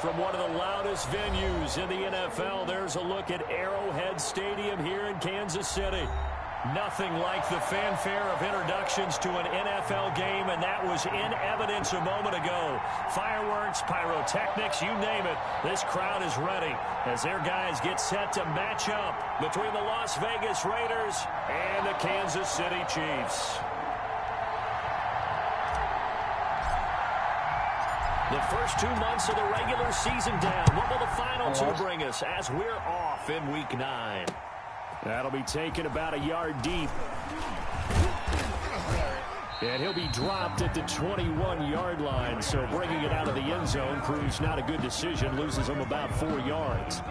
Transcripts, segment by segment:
from one of the loudest venues in the NFL. There's a look at Arrowhead Stadium here in Kansas City. Nothing like the fanfare of introductions to an NFL game, and that was in evidence a moment ago. Fireworks, pyrotechnics, you name it. This crowd is ready as their guys get set to match up between the Las Vegas Raiders and the Kansas City Chiefs. The first 2 months of the regular season down. What will the final two bring us as we're off in Week 9? That'll be taken about a yard deep. And he'll be dropped at the 21-yard line. So bringing it out of the end zone proves not a good decision. Loses him about 4 yards.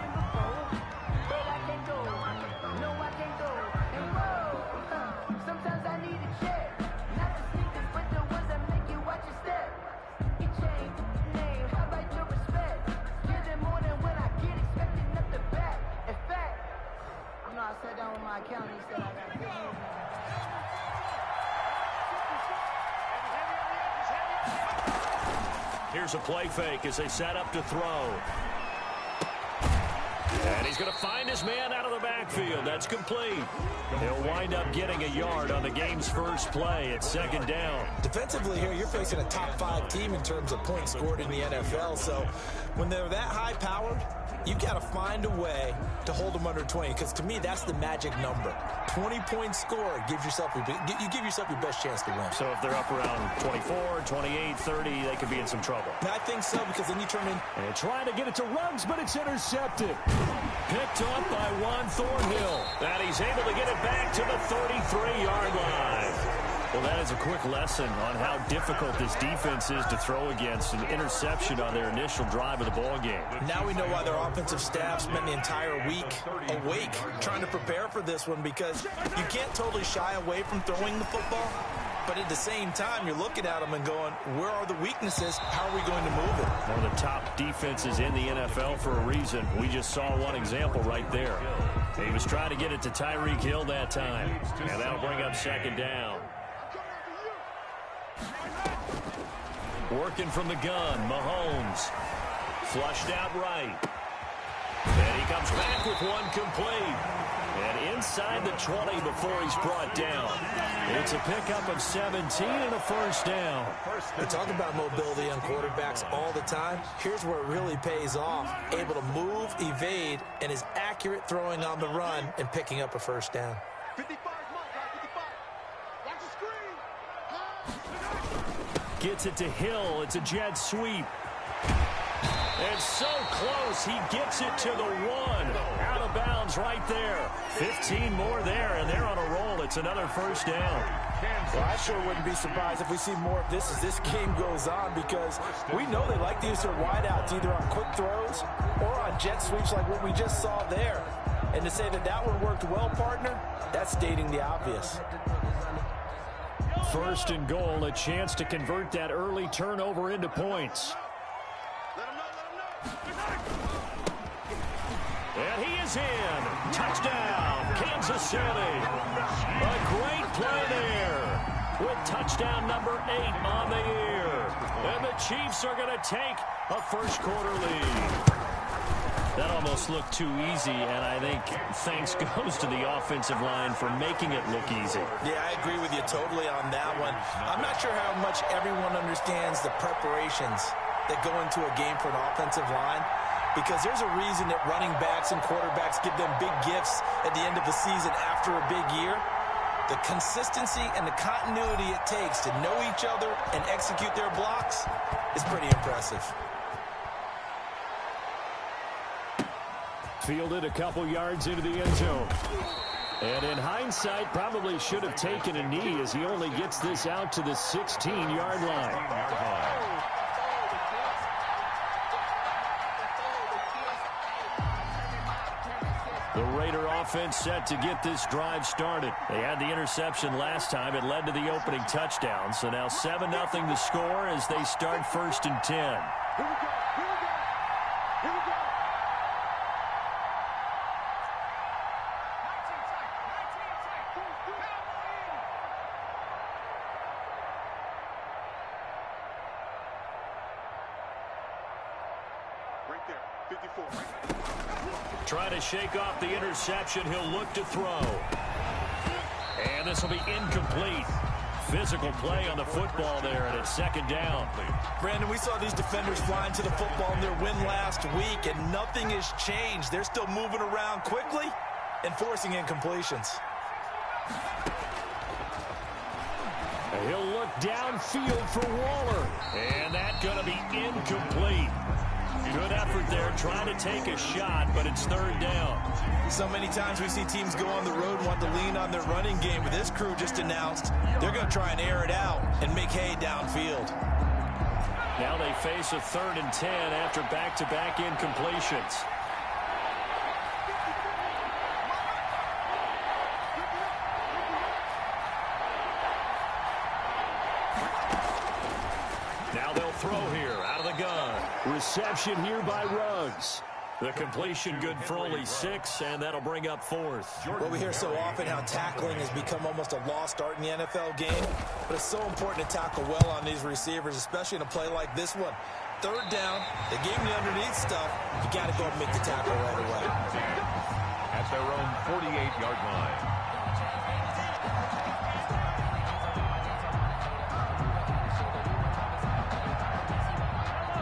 Here's a play fake as they set up to throw. And he's going to find his man out of the backfield. That's complete. He'll wind up getting a yard on the game's first play at second down. Defensively here, you're facing a top 5 team in terms of points scored in the NFL. So when they're that high-powered, you got to find a way to hold them under 20, because to me, that's the magic number. 20 points scored, you give yourself your best chance to win. So if they're up around 24, 28, 30, they could be in some trouble. I think so, because then you turn in. And trying to get it to Ruggs, but it's intercepted. Picked up by Juan Thornhill. And he's able to get it back to the 33-yard line. Well, that is a quick lesson on how difficult this defense is to throw against. An interception on their initial drive of the ball game. Now we know why their offensive staff spent the entire week awake trying to prepare for this one, because you can't totally shy away from throwing the football. But at the same time, you're looking at them and going, where are the weaknesses? How are we going to move it? One of the top defenses in the NFL for a reason. We just saw one example right there. He was trying to get it to Tyreek Hill that time. And that'll bring up second down. Working from the gun, Mahomes. Flushed out right. And he comes back with one complete. And inside the 20 before he's brought down. It's a pickup of 17 and a first down. We talk about mobility on quarterbacks all the time. Here's where it really pays off. Able to move, evade, and is accurate throwing on the run and picking up a first down. 55. Watch the screen. Gets it to Hill. It's a jet sweep. And so close, he gets it to the 1. Out of bounds right there. 15 more there, and they're on a roll. It's another first down. Well, I sure wouldn't be surprised if we see more of this as this game goes on, because we know they like to use their wideouts either on quick throws or on jet sweeps like what we just saw there. And to say that that one worked well, partner, that's stating the obvious. First and goal, a chance to convert that early turnover into points. And he is in. Touchdown, Kansas City. A great play there with touchdown number 8 on the year. And the Chiefs are going to take a first quarter lead. That almost looked too easy, and I think thanks goes to the offensive line for making it look easy. Yeah, I agree with you totally on that one. I'm not sure how much everyone understands the preparations that go into a game for an offensive line, because there's a reason that running backs and quarterbacks give them big gifts at the end of the season after a big year. The consistency and the continuity it takes to know each other and execute their blocks is pretty impressive. Fielded a couple yards into the end zone. And in hindsight, probably should have taken a knee as he only gets this out to the 16-yard line. The Raider offense set to get this drive started. They had the interception last time. It led to the opening touchdown. So now 7-0 the score as they start first and 10. Trying to shake off the interception. He'll look to throw. And this will be incomplete. Physical play on the football there, and it's second down. Brandon, we saw these defenders flying to the football in their win last week, and nothing has changed. They're still moving around quickly and forcing incompletions. He'll look downfield for Waller, and that's going to be incomplete. Good effort there trying to take a shot, but it's third down. So many times we see teams go on the road and want to lean on their running game, but this crew just announced they're going to try and air it out and make hay downfield. Now they face a 3rd and 10 after back-to-back incompletions. Now they'll throw here out of the gun. Reception here by Ruggs. The completion good for only 6, and that'll bring up 4th. Well, we hear so often how tackling has become almost a lost art in the NFL game, but it's so important to tackle well on these receivers, especially in a play like this one. Third down, they gave him the underneath stuff. You got to go and make the tackle right away. At their own 48-yard line.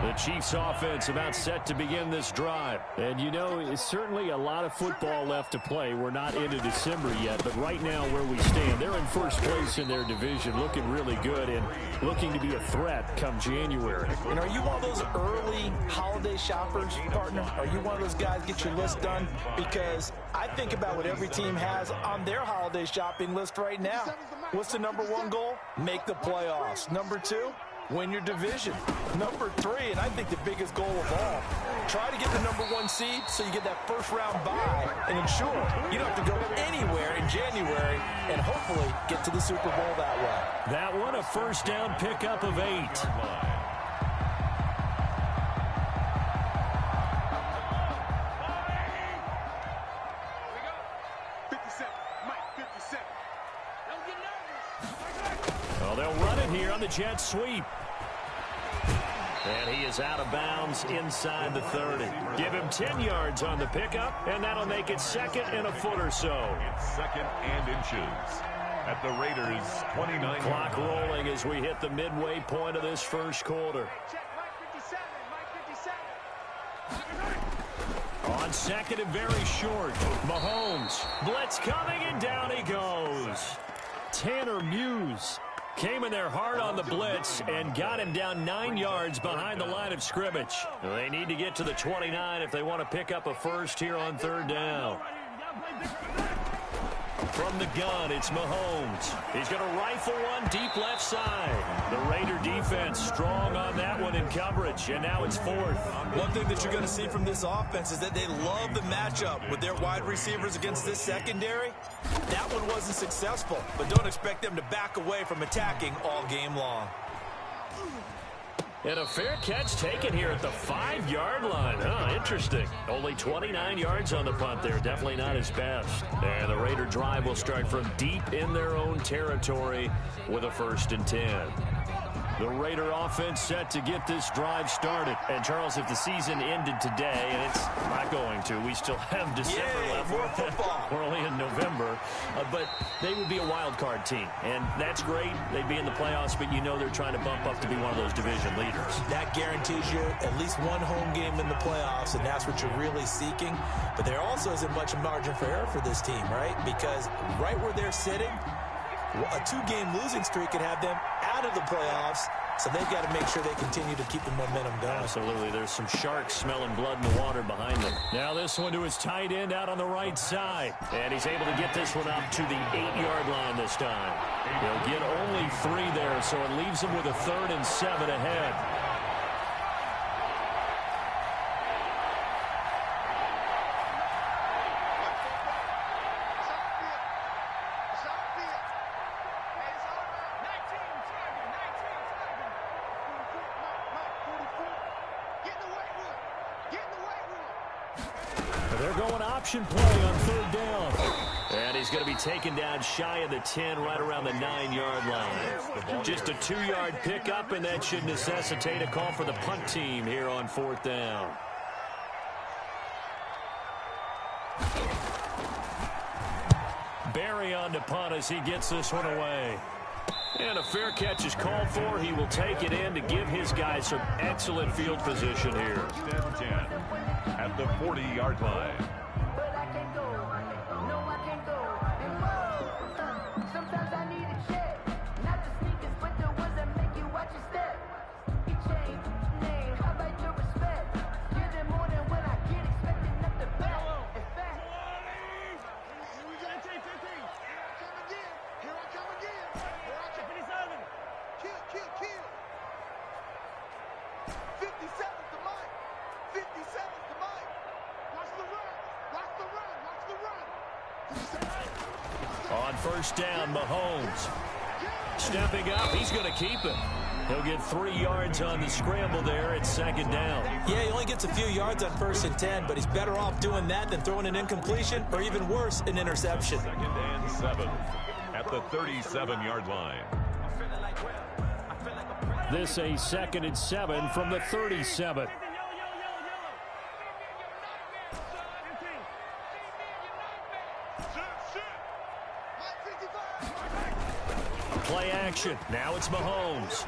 The Chiefs offense about set to begin this drive. And, you know, it's certainly a lot of football left to play. We're not into December yet, but right now where we stand, they're in first place in their division, looking really good and looking to be a threat come January. And are you one of those early holiday shoppers, partner? Are you one of those guys get your list done? Because I think about what every team has on their holiday shopping list right now. What's the number 1 goal? Make the playoffs. Number 2? Win your division. Number 3, and I think the biggest goal of all, try to get the number 1 seed so you get that first-round bye and ensure you don't have to go anywhere in January and hopefully get to the Super Bowl that way. That one, a first down pickup of 8. Well, they'll run it here on the jet sweep. And he is out of bounds inside the 30. Give him 10 yards on the pickup, and that'll make it 2nd and a foot or so. It's 2nd and inches at the Raiders' 29. Clock rolling as we hit the midway point of this first quarter. On 2nd and very short. Mahomes. Blitz coming, and down he goes. Tanner Muse came in there hard on the blitz and got him down 9 yards behind the line of scrimmage. They need to get to the 29 if they want to pick up a first here on 3rd down. From the gun, it's Mahomes. He's going to rifle one deep left side. The Raider defense strong on that one in coverage, and now it's 4th. One thing that you're going to see from this offense is that they love the matchup with their wide receivers against this secondary. That one wasn't successful, but don't expect them to back away from attacking all game long. And a fair catch taken here at the 5-yard line. Huh, interesting. Only 29 yards on the punt there. Definitely not his best. And the Raider drive will start from deep in their own territory with a 1st and 10. The Raider offense set to get this drive started. And, Charles, if the season ended today, and it's not going to, we still have December left. More football. We're only in November. But they would be a wild card team. And that's great. They'd be in the playoffs, but you know they're trying to bump up to be one of those division leaders. That guarantees you at least one home game in the playoffs, and that's what you're really seeking. But there also isn't much margin for error for this team, right? Because right where they're sitting, a 2-game losing streak could have them out of the playoffs, so they've got to make sure they continue to keep the momentum going. Absolutely. There's some sharks smelling blood in the water behind them. Now this one to his tight end out on the right side. And he's able to get this one up to the 8-yard line this time. He'll get only 3 there, so it leaves him with a 3rd and 7 ahead. They're going option play on 3rd down. And he's going to be taken down shy of the 10, right around the 9-yard line. Just a 2-yard pickup, and that should necessitate a call for the punt team here on 4th down. Barry on to punt as he gets this one away. And a fair catch is called for. He will take it in to give his guys some excellent field position here. 10 at the 40-yard line. On first down, Mahomes. Stepping up, he's going to keep it. He'll get 3 yards on the scramble there at second down. Yeah, he only gets a few yards on 1st and 10, but he's better off doing that than throwing an incompletion or even worse, an interception. 2nd and 7 at the 37-yard line. This a 2nd and 7 from the 37. Play action. Now it's Mahomes.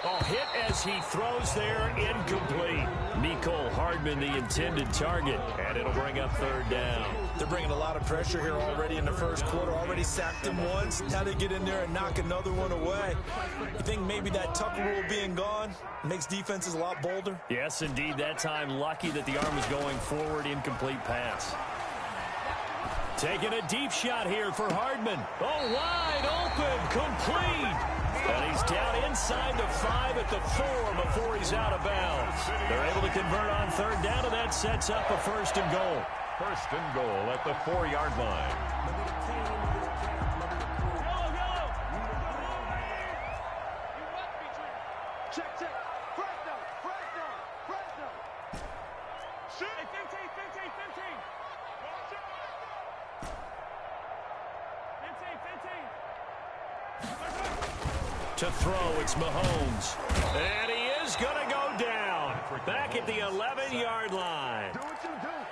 Oh, hit as he throws there, incomplete. Mecole Hardman, the intended target, and it'll bring up 3rd down. They're bringing a lot of pressure here already in the first quarter. Already sacked him once. Now they get in there and knock another one away. You think maybe that Tucker rule being gone makes defenses a lot bolder? Yes, indeed. That time lucky that the arm was going forward. Incomplete pass. Taking a deep shot here for Hardman. Oh, wide open, complete. And he's down inside the 5 at the 4 before he's out of bounds. They're able to convert on 3rd down, and that sets up a 1st and goal. 1st and goal at the 4-yard line. To throw, it's Mahomes. And he is going to go down. Back at the 11-yard line.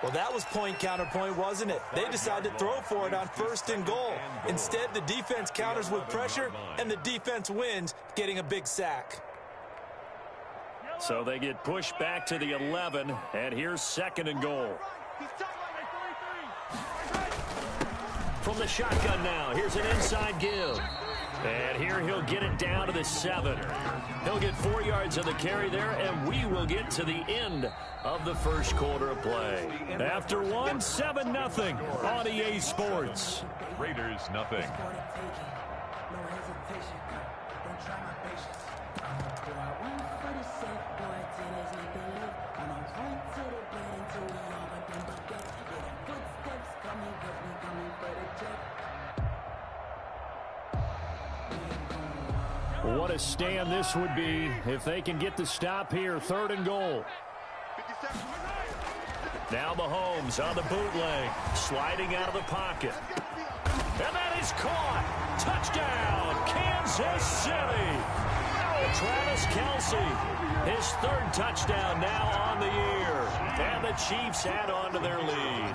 Well, that was point counterpoint, wasn't it? They decided to throw for it on 1st and goal. Instead, the defense counters with pressure, and the defense wins, getting a big sack. So they get pushed back to the 11, and here's 2nd and goal. From the shotgun now, here's an inside give. And here he'll get it down to the 7. He'll get 4 yards on the carry there, and we will get to the end of the first quarter of play. After 1, 7-0 on EA Sports. Raiders nothing. What a stand this would be if they can get the stop here. 3rd and goal. Now Mahomes on the bootleg, sliding out of the pocket. And that is caught. Touchdown, Kansas City. Travis Kelce, his 3rd touchdown now on the year. And the Chiefs add on to their lead.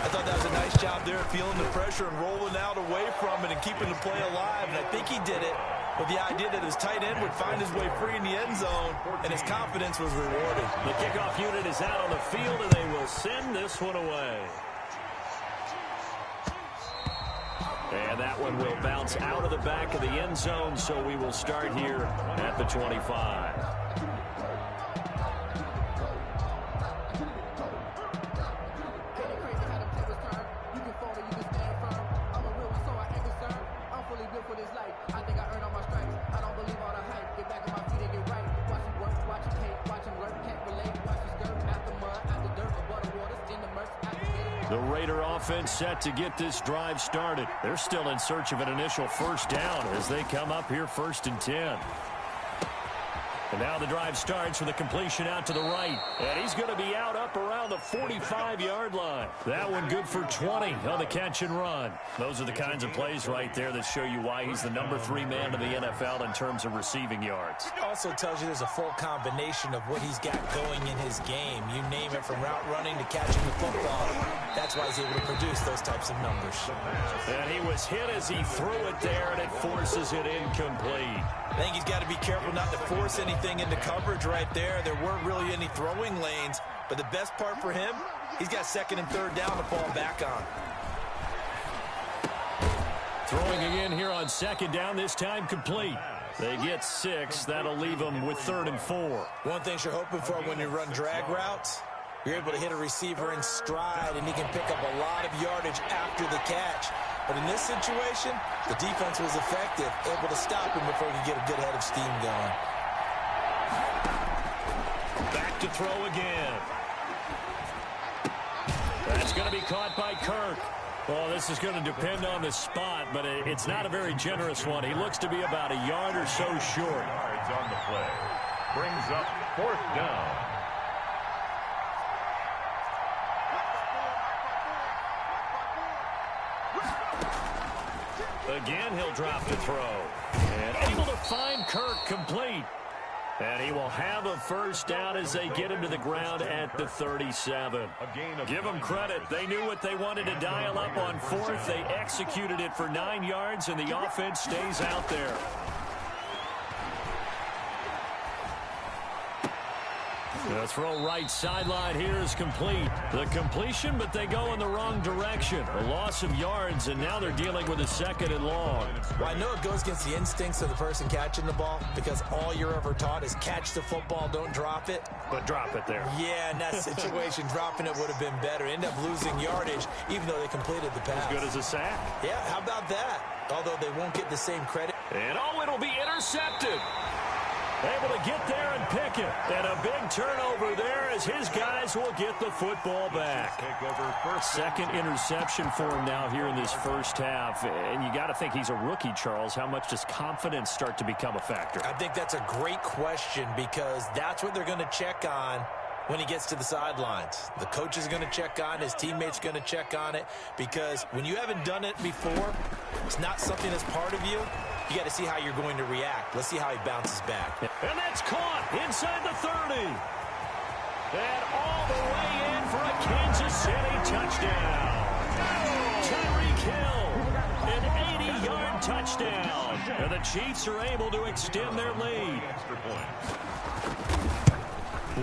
I thought that was a nice job there, feeling the pressure and rolling out away from it and keeping the play alive. And I think he did it with the idea that his tight end would find his way free in the end zone, and his confidence was rewarded. The kickoff unit is out on the field, and they will send this one away. And that one will bounce out of the back of the end zone, so we will start here at the 25. The Raider offense set to get this drive started. They're still in search of an initial 1st down as they come up here 1st and 10. And now the drive starts with a completion out to the right. And he's going to be out up around around the 45-yard line. That one good for 20 on the catch and run. Those are the kinds of plays right there that show you why he's the number 3 man in the NFL in terms of receiving yards. Also tells you there's a full combination of what he's got going in his game. You name it, from route running to catching the football. That's why he's able to produce those types of numbers. And he was hit as he threw it there, and it forces it incomplete. I think he's got to be careful not to force anything into coverage right there. There weren't really any throwing lanes, but the best part for him, he's got 2nd and 3rd down to fall back on. Throwing again here on 2nd down, this time complete. They get 6. That'll leave them with 3rd and 4. One thing you're hoping for when you run drag routes, you're able to hit a receiver in stride, and he can pick up a lot of yardage after the catch. But in this situation, the defense was effective, able to stop him before he could get a good head of steam going. Back to throw again. That's going to be caught by Kirk. Well, this is going to depend on the spot, but it's not a very generous one. He looks to be about a yard or so short. Yards on the play. Brings up 4th down. Again, he'll drop to throw. And able to find Kirk complete. And he will have a 1st down as they get him to the ground at the 37. Give them credit. They knew what they wanted to dial up on 4th. They executed it for 9 yards, and the offense stays out there. The throw right sideline here is complete. The completion, but they go in the wrong direction. A loss of yards, and now they're dealing with a 2nd and long. Well, I know it goes against the instincts of the person catching the ball, because all you're ever taught is catch the football, don't drop it. But drop it there. Yeah, in that situation, dropping it would have been better. End up losing yardage, even though they completed the pass. As good as a sack. Yeah, how about that? Although they won't get the same credit. And it'll be intercepted. Able to get there and pick it. And a big turnover there as his guys will get the football back. 2nd interception for him now here in this 1st half. And you got to think he's a rookie, Charles. How much does confidence start to become a factor? I think that's a great question, because that's what they're going to check on when he gets to the sidelines. The coach is going to check on it. His teammates are going to check on it, because when you haven't done it before, it's not something that's part of you. You got to see how you're going to react. Let's see how he bounces back. And that's caught inside the 30. And all the way in for a Kansas City touchdown. Tyreek Hill, an 80-yard touchdown. And the Chiefs are able to extend their lead. Extra point.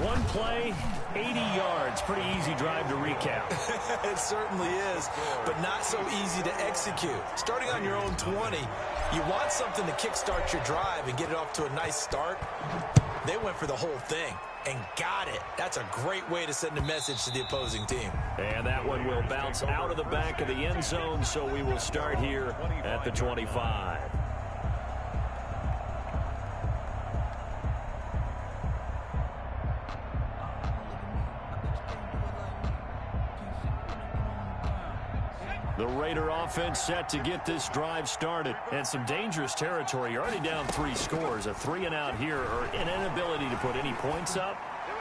One play, 80 yards. Pretty easy drive to recap. It certainly is, but not so easy to execute. Starting on your own 20, you want something to kickstart your drive and get it off to a nice start. They went for the whole thing and got it. That's a great way to send a message to the opposing team. And that one will bounce out of the back of the end zone, so we will start here at the 25. The Raider offense set to get this drive started. And some dangerous territory. You're already down 3 scores. A 3-and-out here, or an inability to put any points up.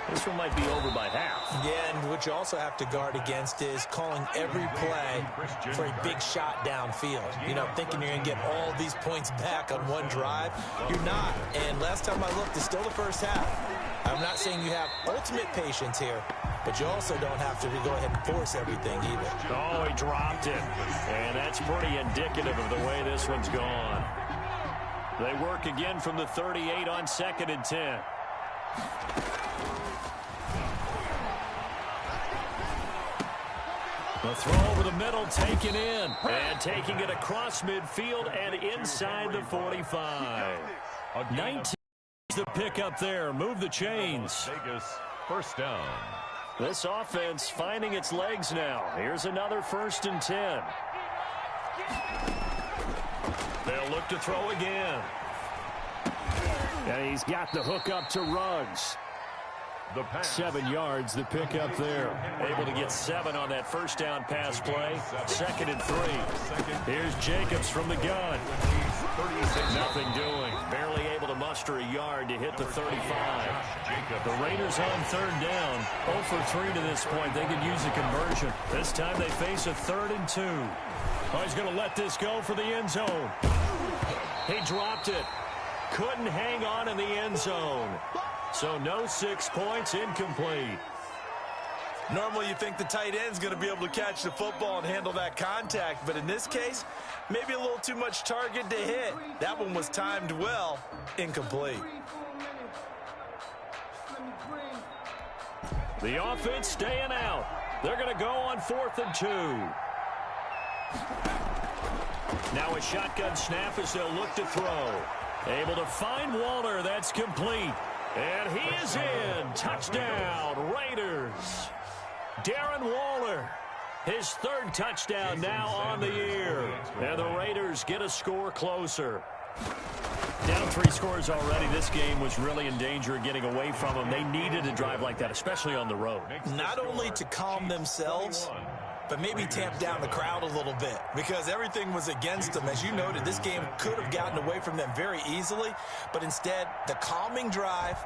This one might be over by half. Yeah, and what you also have to guard against is calling every play for a big shot downfield. You know, thinking you're going to get all these points back on one drive. You're not. And last time I looked, it's still the 1st half. I'm not saying you have ultimate patience here, but you also don't have to go ahead and force everything either. Oh, he dropped it. And that's pretty indicative of the way this one's gone. They work again from the 38 on 2nd and 10. The throw over the middle taken in. And taking it across midfield and inside the 45. 19 is the pickup there. Move the chains. Vegas, 1st down. This offense finding its legs now. Here's another 1st and 10. They'll look to throw again. And he's got the hook up to Ruggs. 7 yards, the pickup there. Able to get 7 on that 1st down pass play. 2nd and 3. Here's Jacobs from the gun. 36. Nothing doing. Barely able to muster a yard to hit the 35. The Raiders on third down. 0 for 3 to this point. They could use a conversion. This time they face a 3rd and 2. Oh, he's going to let this go for the end zone. He dropped it. Couldn't hang on in the end zone. So no 6 points, incomplete. Normally you think the tight end's going to be able to catch the football and handle that contact, but in this case, maybe a little too much target to hit. That one was timed well, incomplete. The offense staying out. They're going to go on 4th and 2. Now a shotgun snap as they'll look to throw. Able to find Waller. That's complete. And he is in. Touchdown, Raiders. Darren Waller, his 3rd touchdown now on the year. And the Raiders get a score closer. Down 3 scores already. This game was really in danger of getting away from them. They needed a drive like that, especially on the road. Not only to calm themselves, but maybe tamp down the crowd a little bit because everything was against them. As you noted, this game could have gotten away from them very easily, but instead, the calming drive,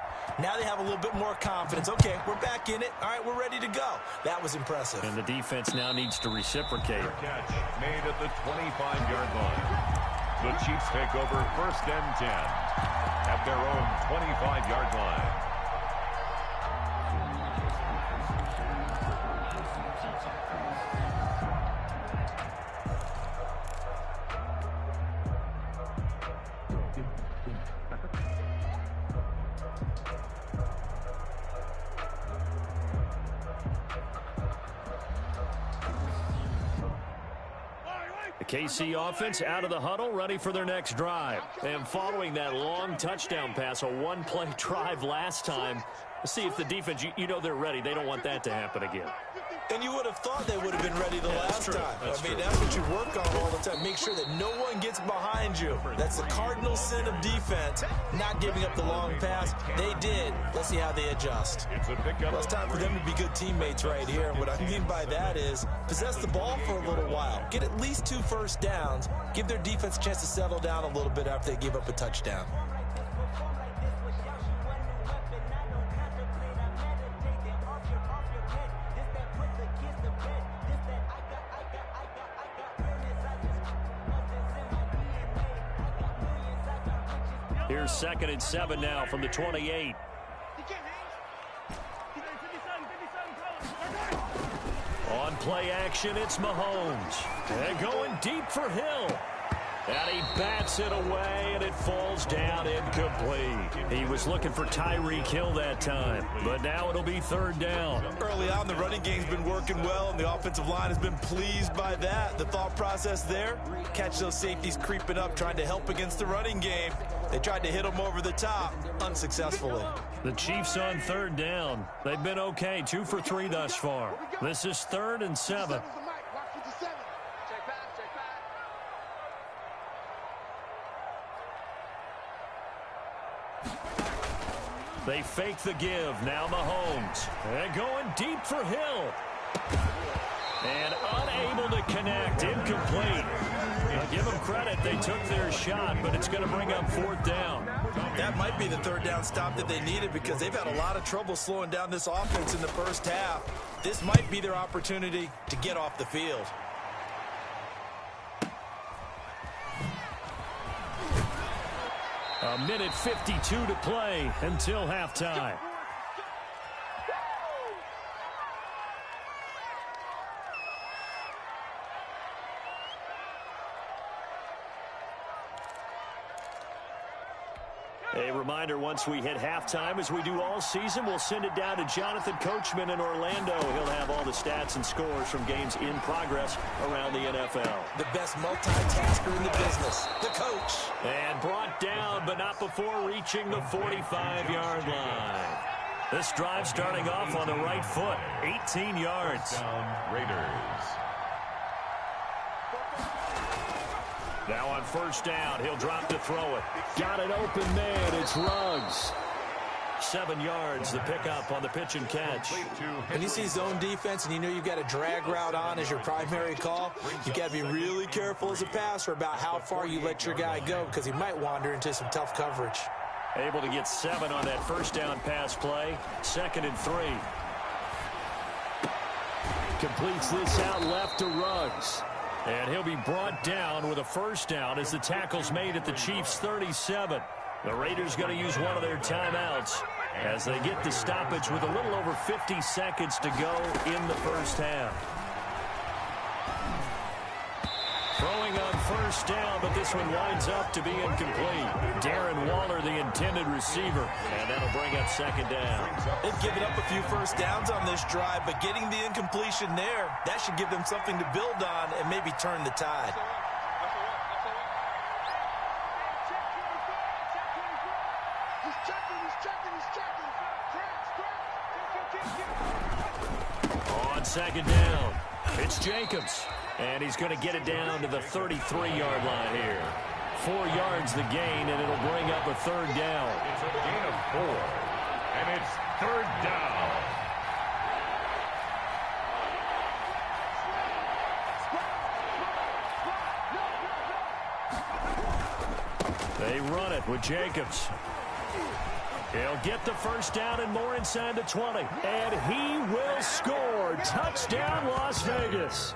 now they have a little bit more confidence. Okay, we're back in it. All right, we're ready to go. That was impressive. And the defense now needs to reciprocate. Catch made at the 25-yard line. The Chiefs take over 1st and 10 at their own 25-yard line. The KC offense out of the huddle, ready for their next drive. And following that long touchdown pass, a 1-play drive last time, let's see if the defense, you know they're ready. They don't want that to happen again. And you would have thought they would have been ready the last time. That's what you work on all the time. Make sure that no one gets behind you. That's the cardinal sin of defense, not giving up the long pass. They did. Let's see how they adjust. Well, it's time for them to be good teammates right here. And what I mean by that is possess the ball for a little while. Get at least 2 first downs. Give their defense a chance to settle down a little bit after they give up a touchdown. Here's 2nd and 7 now from the 28. On play action, it's Mahomes. And going deep for Hill. And he bats it away, and it falls down incomplete. He was looking for Tyreek Hill that time, but now it'll be 3rd down. Early on, the running game's been working well, and the offensive line has been pleased by that. The thought process there, catch those safeties creeping up, trying to help against the running game. They tried to hit them over the top, unsuccessfully. The Chiefs on 3rd down. They've been okay, 2 for 3 thus far. This is 3rd and 7. They fake the give. Now Mahomes. And going deep for Hill. And unable to connect. Incomplete. Now give them credit. They took their shot, but it's going to bring up 4th down. That might be the 3rd down stop that they needed because they've had a lot of trouble slowing down this offense in the first half. This might be their opportunity to get off the field. A minute 52 to play until halftime. A reminder, once we hit halftime, as we do all season, we'll send it down to Jonathan Coachman in Orlando. He'll have all the stats and scores from games in progress around the NFL. The best multitasker in the business, the coach. And brought down, but not before reaching the 45-yard line. This drive starting off on the right foot, 18 yards. Touchdown, Raiders. Now on 1st down, he'll drop to throw it. Got an open man, it's Ruggs. 7 yards, the pickup on the pitch and catch. When you see zone defense and you know you've got a drag route on as your primary call, you've got to be really careful as a passer about how far you let your guy go because he might wander into some tough coverage. Able to get 7 on that first down pass play. 2nd and 3. Completes this out left to Ruggs. And he'll be brought down with a first down as the tackle's made at the Chiefs' 37. The Raiders going to use one of their timeouts as they get the stoppage with a little over 50 seconds to go in the first half. Throwing on first down, but this one winds up to be incomplete. Darren Waller, the intended receiver, and that'll bring up 2nd down. They've given up a few first downs on this drive, but getting the incompletion there, that should give them something to build on and maybe turn the tide. On 2nd down, it's Jacobs. And he's going to get it down to the 33-yard line here. 4 yards the gain, and it'll bring up a 3rd down. It's a gain of 4, and it's 3rd down. They run it with Jacobs. He'll get the first down and more inside the 20. And he will score. Touchdown, Las Vegas.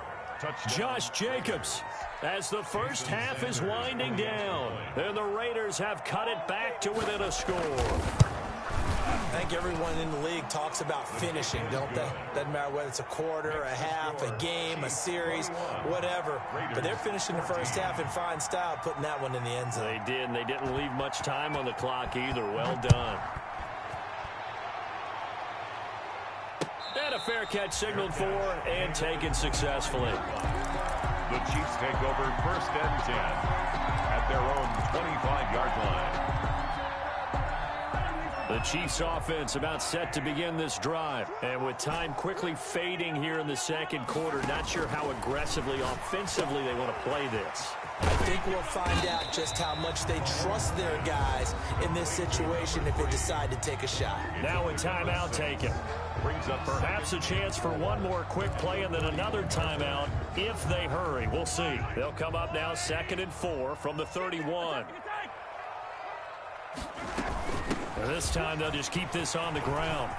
Josh Jacobs, as the first half is winding down, and the Raiders have cut it back to within a score. I think everyone in the league talks about finishing, don't they? Doesn't matter whether it's a quarter, a half, a game, a series, whatever. But they're finishing the first half in fine style, putting that one in the end zone. They did, and they didn't leave much time on the clock either. Well done. And a fair catch signaled for and taken successfully. The Chiefs take over 1st and 10 at their own 25-yard line. The Chiefs offense about set to begin this drive. And with time quickly fading here in the 2nd quarter, not sure how aggressively, offensively they want to play this. I think we'll find out just how much they trust their guys in this situation if they decide to take a shot. Now a timeout taken. Brings up perhaps a chance for one more quick play and then another timeout if they hurry. We'll see. They'll come up now 2nd and 4 from the 31. And this time they'll just keep this on the ground.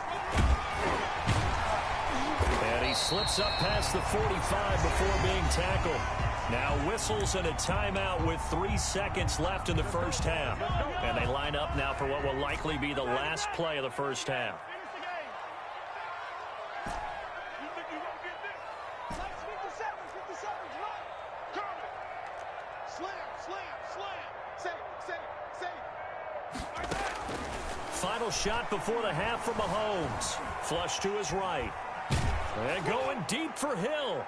And he slips up past the 45 before being tackled. Now whistles and a timeout with 3 seconds left in the first half. And they line up now for what will likely be the last play of the first half. Final shot before the half from Mahomes. Flush to his right. And going deep for Hill.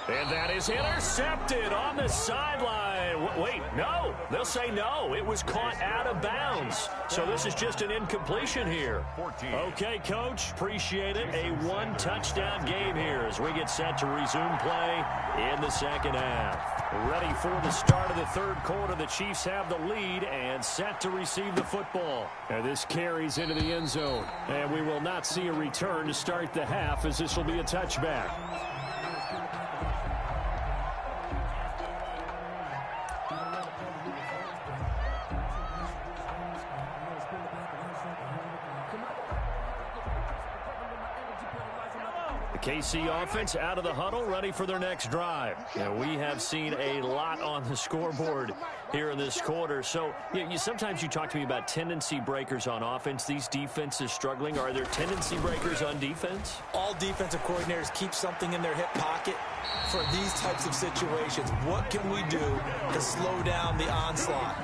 And that is intercepted on the sideline. Wait, no. They'll say no. It was caught out of bounds. So this is just an incompletion here. Okay, Coach. Appreciate it. A 1-touchdown game here as we get set to resume play in the 2nd half. Ready for the start of the 3rd quarter. The Chiefs have the lead and set to receive the football. And this carries into the end zone. And we will not see a return to start the half as this will be a touchback. KC offense out of the huddle, ready for their next drive. And we have seen a lot on the scoreboard here in this quarter. So sometimes you talk to me about tendency breakers on offense. These defenses struggling. Are there tendency breakers on defense? All defensive coordinators keep something in their hip pocket for these types of situations. What can we do to slow down the onslaught?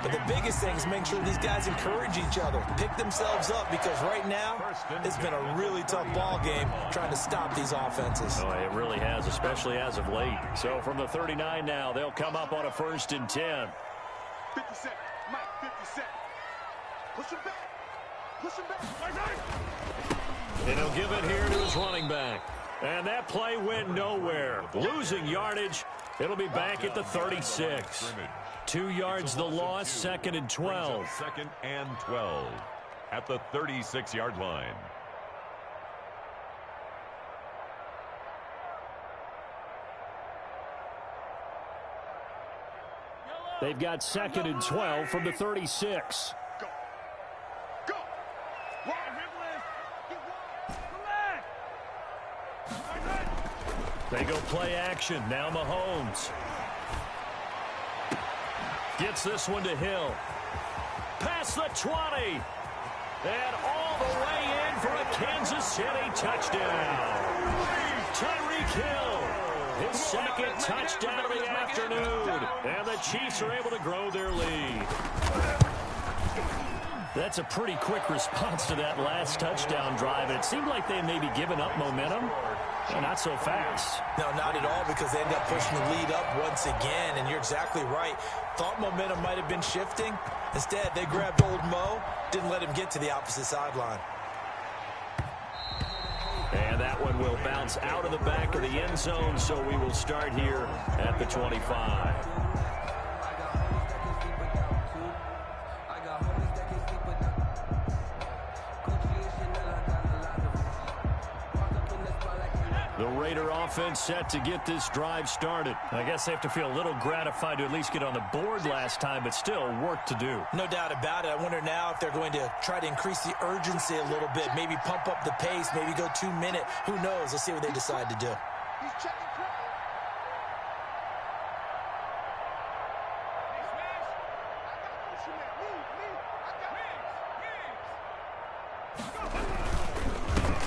But the biggest thing is make sure these guys encourage each other, pick themselves up, because right now it's been a really tough ball game trying to stop these offenses. Oh, it really has, especially as of late. So from the 39 now, they'll come up on a 1st and 10. 50 seconds. Mike, 50 seconds. Push him back. Push him back. And he'll give it here to his running back. And that play went nowhere. Losing yardage. It'll be back at the 36. 2 yards the loss, 2nd and 12. 2nd and 12. at the 36-yard line. They've got 2nd and 12 from the 36. Go. Go. They go play action. Now Mahomes. Gets this one to Hill. Past the 20. And all the way in for a Kansas City touchdown. Tyreek Hill. His 2nd touchdown of the afternoon. And the Chiefs are able to grow their lead. That's a pretty quick response to that last touchdown drive. And it seemed like they may be giving up momentum. Well, not so fast. No, not at all, because they end up pushing the lead up once again. And you're exactly right. Thought momentum might have been shifting. Instead, they grabbed old Mo, didn't let him get to the opposite sideline. And that one will bounce out of the back of the end zone, so we will start here at the 25. The Raider offense set to get this drive started. I guess they have to feel a little gratified to at least get on the board last time, but still work to do. No doubt about it. I wonder now if they're going to try to increase the urgency a little bit, maybe pump up the pace, maybe go 2-minute. Who knows? Let's see what they decide to do. He's checking crowd.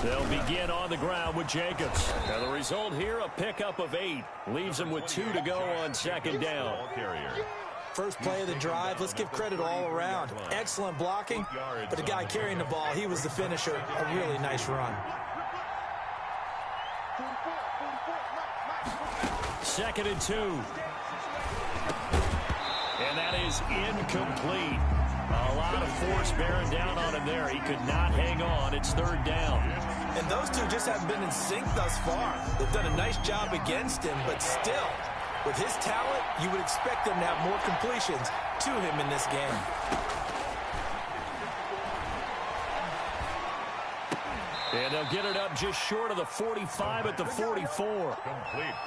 They'll begin on the ground with Jacobs. Now the result here, a pickup of 8. Leaves them with 2 to go on 2nd down. First play of the drive, let's give credit all around. Excellent blocking, but the guy carrying the ball, he was the finisher. A really nice run. 2nd and 2. And that is incomplete. A lot of force bearing down on him there. He could not hang on. It's 3rd down. And those two just haven't been in sync thus far. They've done a nice job against him, but still, with his talent, you would expect them to have more completions to him in this game. And they'll get it up just short of the 45 at the 44.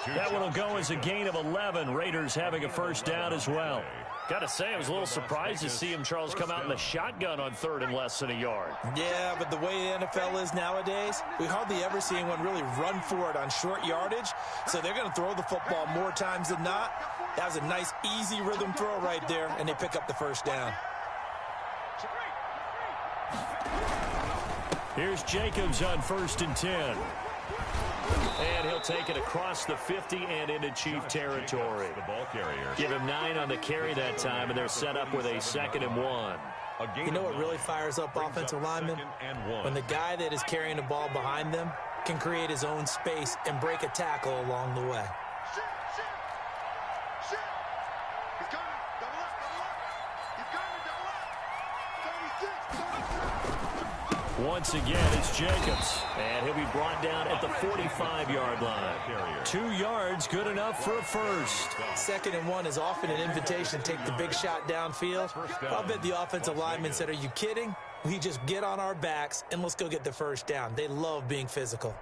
That one will go as a gain of 11. Raiders having a 1st down as well. Got to say, I was a little surprised to see him, Charles, come out in the shotgun on 3rd and less than a yard. Yeah, but the way the NFL is nowadays, we hardly ever see anyone really run for it on short yardage. So they're going to throw the football more times than not. That was a nice, easy rhythm throw right there, and they pick up the 1st down. Here's Jacobs on 1st and 10. And he'll take it across the 50 and into Chief territory. The ball carrier. Give him 9 on the carry that time, and they're set up with a 2nd and 1. You know what really fires up offensive linemen? When the guy that is carrying the ball behind them can create his own space and break a tackle along the way. He's coming. Double up. He's coming. Double up. 36. Once again, it's Jacobs. And he'll be brought down at the 45-yard line. 2 yards, good enough for a 1st. 2nd and 1 is often an invitation to take the big shot downfield. I'll bet the offensive lineman said, are you kidding? We just get on our backs and let's go get the 1st down. They love being physical.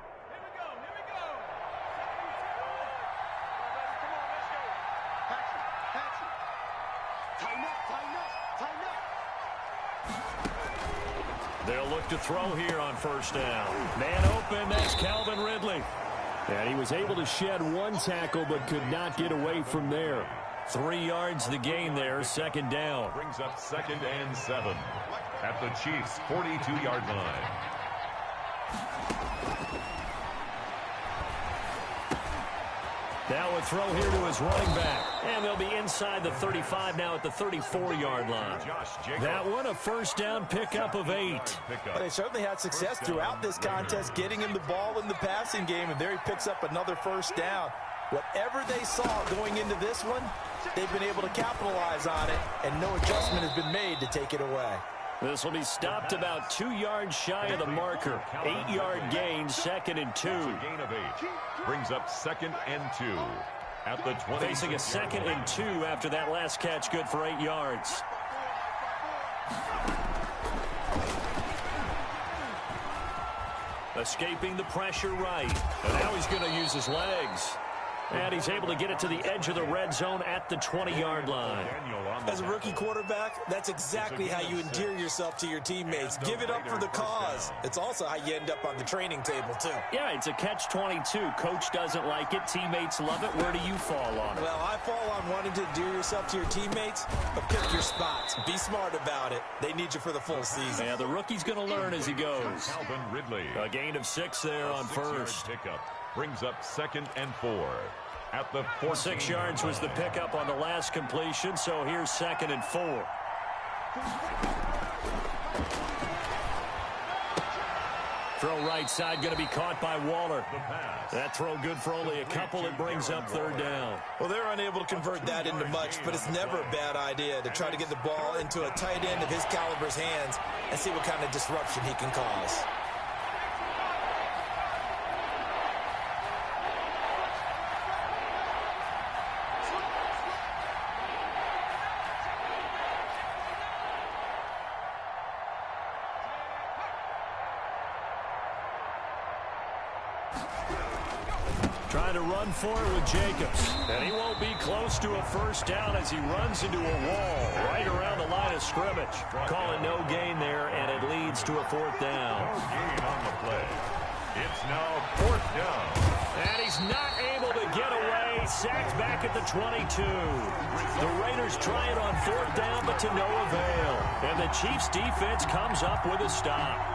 They'll look to throw here on 1st down. Man open, that's Calvin Ridley. And he was able to shed 1 tackle but could not get away from there. 3 yards the gain there, 2nd down. Brings up 2nd and 7 at the Chiefs' 42-yard line. Now a throw here to his running back. And they'll be inside the 35 now at the 34-yard line. That one a 1st down pickup of 8. But they certainly had success throughout this contest, getting him the ball in the passing game, and there he picks up another 1st down. Whatever they saw going into this one, they've been able to capitalize on it, and no adjustment has been made to take it away. This will be stopped about 2 yards shy of the marker. 8-yard gain, 2nd and 2. Gain of 8 brings up 2nd and 2 at the 20. Facing a 2nd and 2 after that last catch, good for 8 yards. Escaping the pressure right. And now he's going to use his legs. And he's able to get it to the edge of the red zone at the 20-yard line. As a rookie quarterback, that's exactly how you endear yourself to your teammates. Give it up for the cause. It's also how you end up on the training table, too. Yeah, it's a catch-22. Coach doesn't like it. Teammates love it. Where do you fall on it? Well, I fall on wanting to endear yourself to your teammates, but pick your spots. Be smart about it. They need you for the full season. Yeah, the rookie's going to learn as he goes. Calvin Ridley. A gain of 6 there on first. Pickup brings up 2nd and 4. At the 6 yards was the pickup on the last completion, so here's 2nd and 4. Throw right side, going to be caught by Waller. That throw good for only a couple. It brings up 3rd down. Well, they're unable to convert that into much, but it's never a bad idea to try to get the ball into a tight end of his caliber's hands and see what kind of disruption he can cause. Trying to run for it with Jacobs. And he won't be close to a first down as he runs into a wall right around the line of scrimmage. Calling no gain there, and it leads to a 4th down. No gain on the play. It's now 4th down. And he's not able to get away. Sacked back at the 22. The Raiders try it on 4th down, but to no avail. And the Chiefs defense comes up with a stop.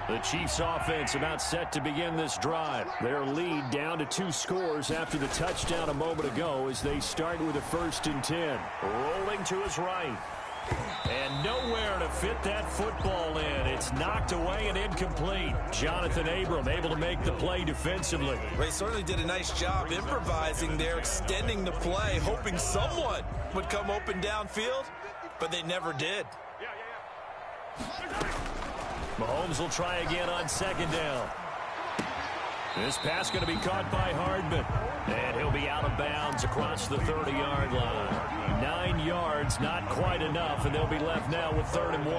The Chiefs offense about set to begin this drive. Their lead down to 2 scores after the touchdown a moment ago as they start with a 1st and 10. Rolling to his right. And nowhere to fit that football in. It's knocked away and incomplete. Jonathan Abram able to make the play defensively. They certainly did a nice job improvising there, extending the play, hoping someone would come open downfield, but they never did. Mahomes will try again on 2nd down. This pass going to be caught by Hardman. And he'll be out of bounds across the 30-yard line. 9 yards, not quite enough, and they'll be left now with 3rd and 1.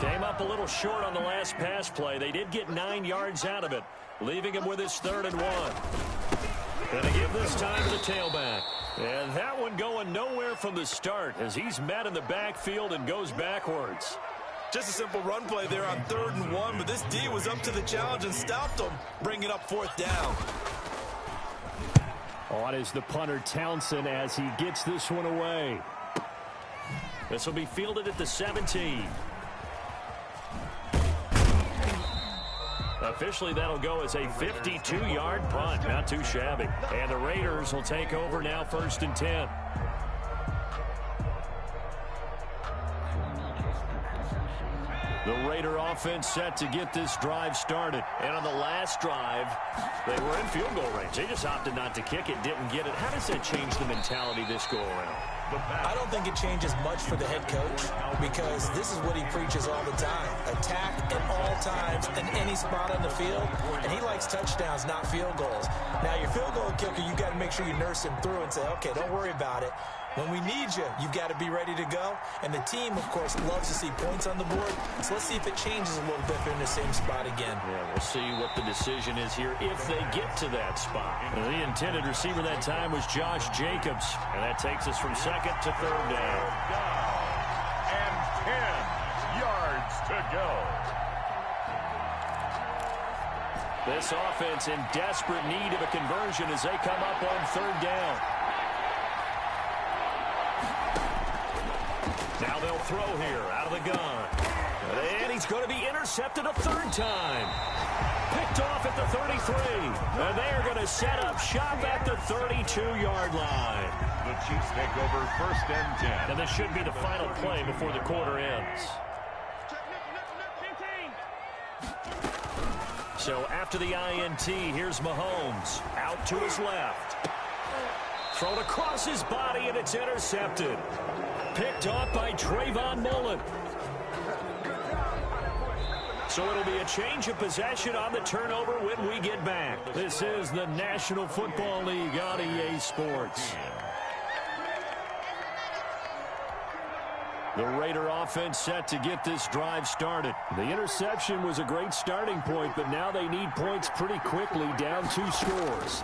Came up a little short on the last pass play. They did get 9 yards out of it, leaving him with his 3rd and 1. Going to give this time to the tailback. And that one going nowhere from the start as he's met in the backfield and goes backwards. Just a simple run play there on 3rd and 1, but this D was up to the challenge and stopped him, bringing up 4th down. On is the punter Townsend as he gets this one away. This will be fielded at the 17. Officially, that'll go as a 52-yard punt. Not too shabby. And the Raiders will take over now 1st and 10. The Raider offense set to get this drive started. And on the last drive, they were in field goal range. They just opted not to kick it, didn't get it. How does that change the mentality this go around? I don't think it changes much for the head coach because this is what he preaches all the time. Attack at all times in any spot on the field, and he likes touchdowns, not field goals. Now, your field goal kicker, you got to make sure you nurse him through and say, okay, don't worry about it. When we need you, you've got to be ready to go. And the team, of course, loves to see points on the board. So let's see if it changes a little bit if they're in the same spot again. Yeah, we'll see what the decision is here if they get to that spot. And the intended receiver that time was Josh Jacobs. And that takes us from 2nd to 3rd down. And 10 yards to go. This offense in desperate need of a conversion as they come up on 3rd down. Now they'll throw here out of the gun. And he's going to be intercepted a 3rd time. Picked off at the 33. And they are going to set up shop at the 32-yard line. The Chiefs take over 1st and 10. And this should be the final play before the quarter ends. So after the INT, here's Mahomes. Out to his left. Thrown across his body, and it's intercepted. Picked off by Trayvon Mullen. So it'll be a change of possession on the turnover when we get back. This is the National Football League on EA Sports. The Raider offense set to get this drive started. The interception was a great starting point, but now they need points pretty quickly, down 2 scores.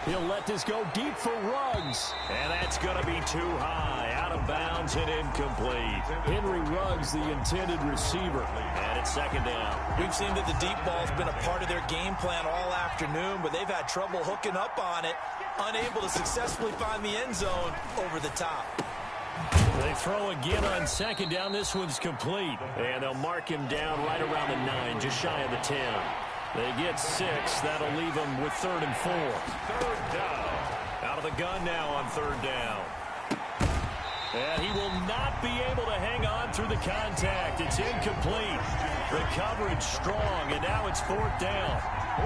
He'll let this go deep for Ruggs. And that's going to be too high. Out of bounds and incomplete. Henry Ruggs, the intended receiver. And it's second down. We've seen that the deep ball's been a part of their game plan all afternoon, but they've had trouble hooking up on it, unable to successfully find the end zone over the top. They throw again on second down. This one's complete. And they'll mark him down right around the 9, just shy of the 10. They get 6. That'll leave them with 3rd and 4. Third down. Out of the gun now on 3rd down. And he will not be able to hang on through the contact. It's incomplete. The coverage strong, and now it's 4th down.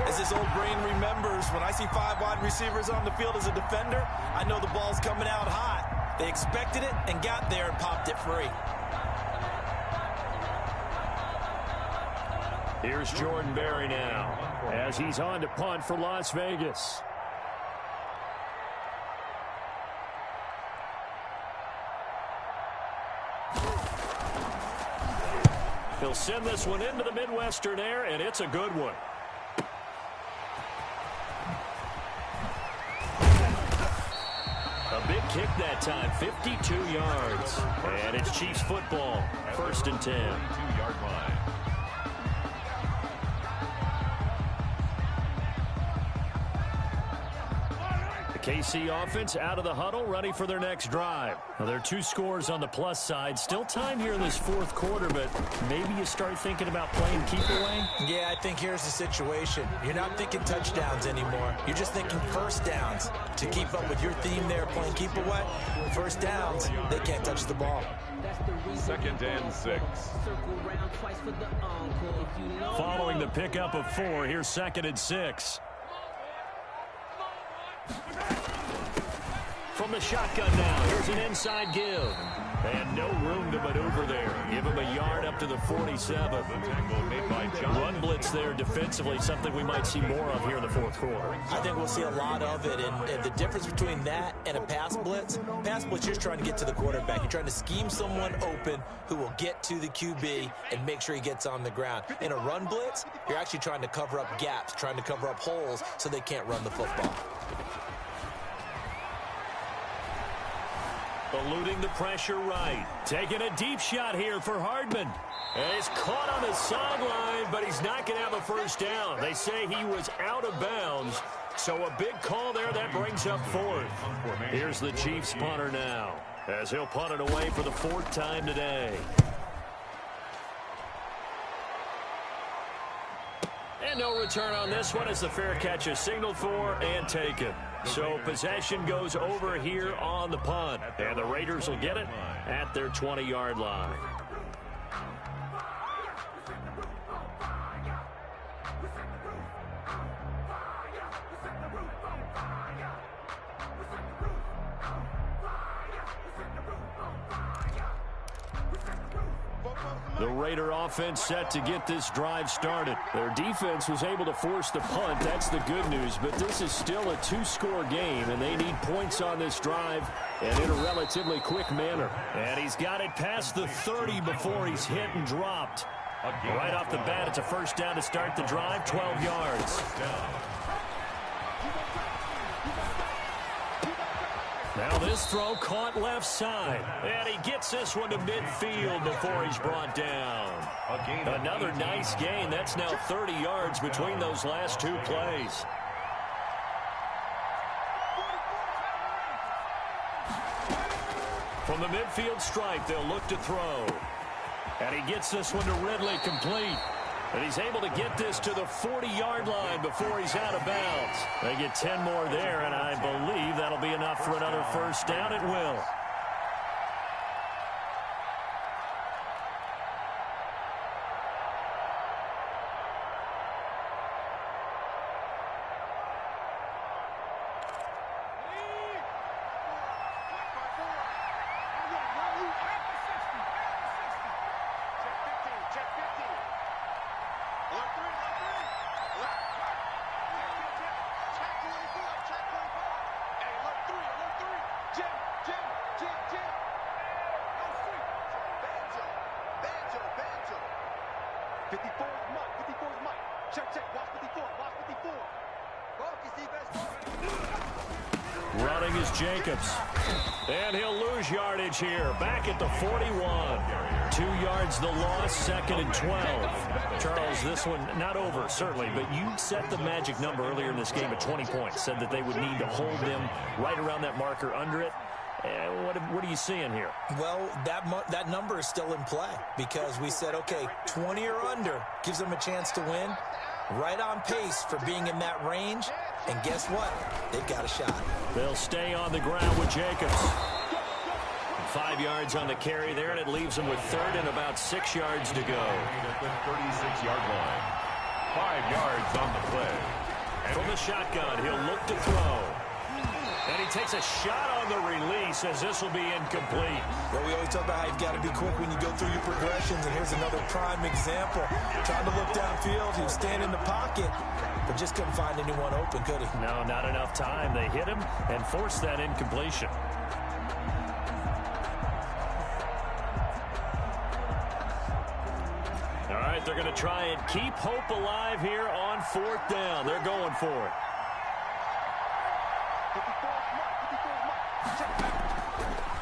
As his old brain remembers, when I see 5 wide receivers on the field as a defender, I know the ball's coming out hot. They expected it and got there and popped it free. Here's Jordan Berry now as he's on to punt for Las Vegas. He'll send this one into the Midwestern air, and it's a good one. A big kick that time, 52 yards. And it's Chiefs football, 1st and 10. 22-yard line. KC offense out of the huddle, ready for their next drive. Now, there are 2 scores on the plus side. Still time here in this 4th quarter, but maybe you start thinking about playing keep away? Yeah, I think here's the situation. You're not thinking touchdowns anymore. You're just thinking first downs. To keep up with your theme there, playing keep away, first downs, they can't touch the ball. 2nd and 6. Following the pickup of 4, here's 2nd and 6. From the shotgun now, here's an inside give. And no room to maneuver there. Give him a yard up to the 47. The tackle made by John. Run blitz there defensively, something we might see more of here in the 4th quarter. I think we'll see a lot of it, and the difference between that and a pass blitz, you're just trying to get to the quarterback. You're trying to scheme someone open who will get to the QB and make sure he gets on the ground. In a run blitz, you're actually trying to cover up gaps, trying to cover up holes so they can't run the football. Eluding the pressure right. Taking a deep shot here for Hardman. And he's caught on the sideline, but he's not going to have a first down. They say he was out of bounds. So a big call there. That brings up 4th. Here's the Chiefs punter now, as he'll punt it away for the 4th time today. And no return on this one as the fair catch is signaled for and taken. So possession goes over here on the punt. And the Raiders will get it at their 20-yard line. The Raider offense set to get this drive started. Their defense was able to force the punt. That's the good news. But this is still a 2-score game, and they need points on this drive and in a relatively quick manner. And he's got it past the 30 before he's hit and dropped. Right off the bat, it's a first down to start the drive, 12 yards. Now this throw caught left side. And he gets this one to midfield before he's brought down. Another nice gain. That's now 30 yards between those last 2 plays. From the midfield stripe, they'll look to throw. And he gets this one to Ridley complete. And he's able to get this to the 40-yard line before he's out of bounds. They get 10 more there, and I believe that'll be enough for another first down. It will. Running is Jacobs. And he'll lose yardage here. Back at the 41. 2 yards the loss, 2nd and 12. Charles, this one not over, certainly, but you set the magic number earlier in this game at 20 points. Said that they would need to hold them right around that marker under it. What are you seeing here? Well, that number is still in play because we said, okay, 20 or under gives them a chance to win. Right on pace for being in that range. And guess what? They've got a shot. They'll stay on the ground with Jacobs. 5 yards on the carry there, and it leaves them with 3rd and about 6 yards to go. At the 36-yard line. 5 yards on the play. And from the shotgun, he'll look to throw. And he takes a shot on the release as this will be incomplete. Well, we always talk about how you've got to be quick when you go through your progressions, and here's another prime example. Trying to look downfield, he was staying in the pocket, but just couldn't find anyone open, could he? No, not enough time. They hit him and forced that incompletion. All right, they're going to try and keep hope alive here on 4th down. They're going for it.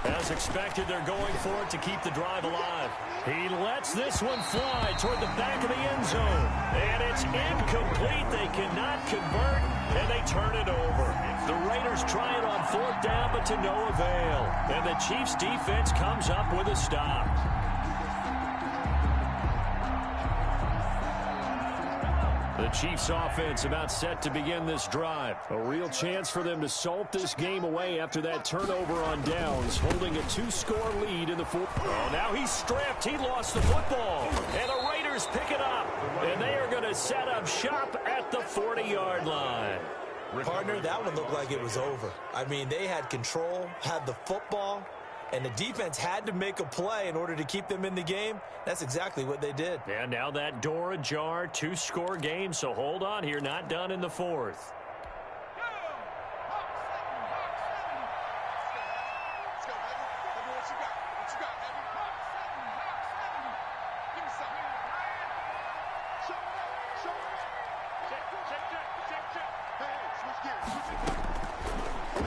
As expected, they're going for it to keep the drive alive. He lets this one fly toward the back of the end zone. And it's incomplete. They cannot convert, and they turn it over. The Raiders try it on 4th down, but to no avail. And the Chiefs' defense comes up with a stop. The Chiefs offense about set to begin this drive. A real chance for them to salt this game away after that turnover on downs, holding a 2-score lead in the 4th. Oh, now he's stripped. He lost the football. And the Raiders pick it up. And they are going to set up shop at the 40-yard line. Partner, that one looked like it was over. I mean, they had control, had the football, and the defense had to make a play in order to keep them in the game. That's exactly what they did. And now that door ajar, 2-score game, so hold on here, not done in the 4th.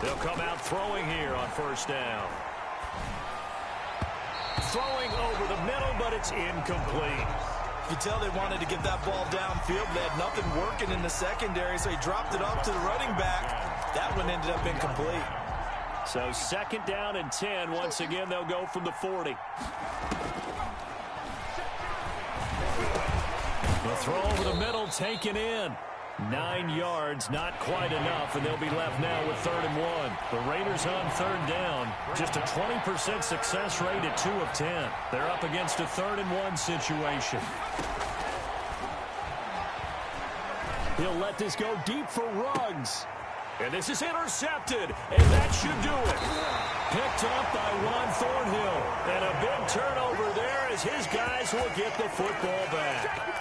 They'll come out throwing here on 1st down. Throwing over the middle, but it's incomplete. You can tell they wanted to get that ball downfield. They had nothing working in the secondary, so he dropped it off to the running back. That one ended up incomplete. So 2nd down and 10. Once again, they'll go from the 40. The throw over the middle, taken in. 9 yards, not quite enough, and they'll be left now with 3rd and 1. The Raiders on 3rd down. Just a 20% success rate at 2 of 10. They're up against a 3rd and 1 situation. He'll let this go deep for Ruggs. And this is intercepted, and that should do it. Picked up by Juan Thornhill. And a big turnover there as his guys will get the football back.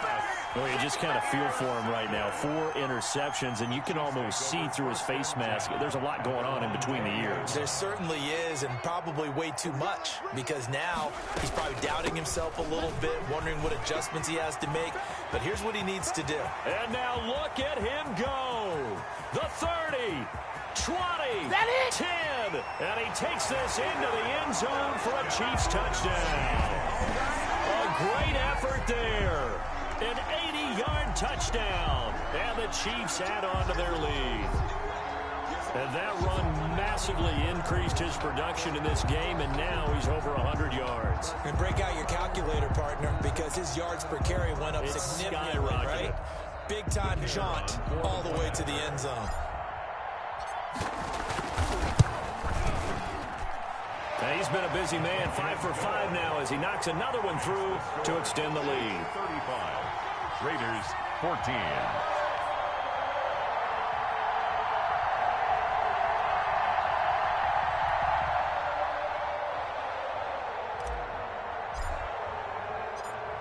Well, you just kind of feel for him right now. 4 interceptions, and you can almost see through his face mask. There's a lot going on in between the ears. There certainly is, and probably way too much, because now he's probably doubting himself a little bit, wondering what adjustments he has to make. But here's what he needs to do. And now look at him go. The 30, 20, 10, and he takes this into the end zone for a Chiefs touchdown. A great effort there. An 80-yard touchdown, and the Chiefs add on to their lead. And that run massively increased his production in this game, and now he's over 100 yards. And break out your calculator, partner, because his yards per carry went up significantly, right? Big-time jaunt all the way to the end zone. And he's been a busy man, 5 for 5 now as he knocks another one through to extend the lead. 35. Raiders 14.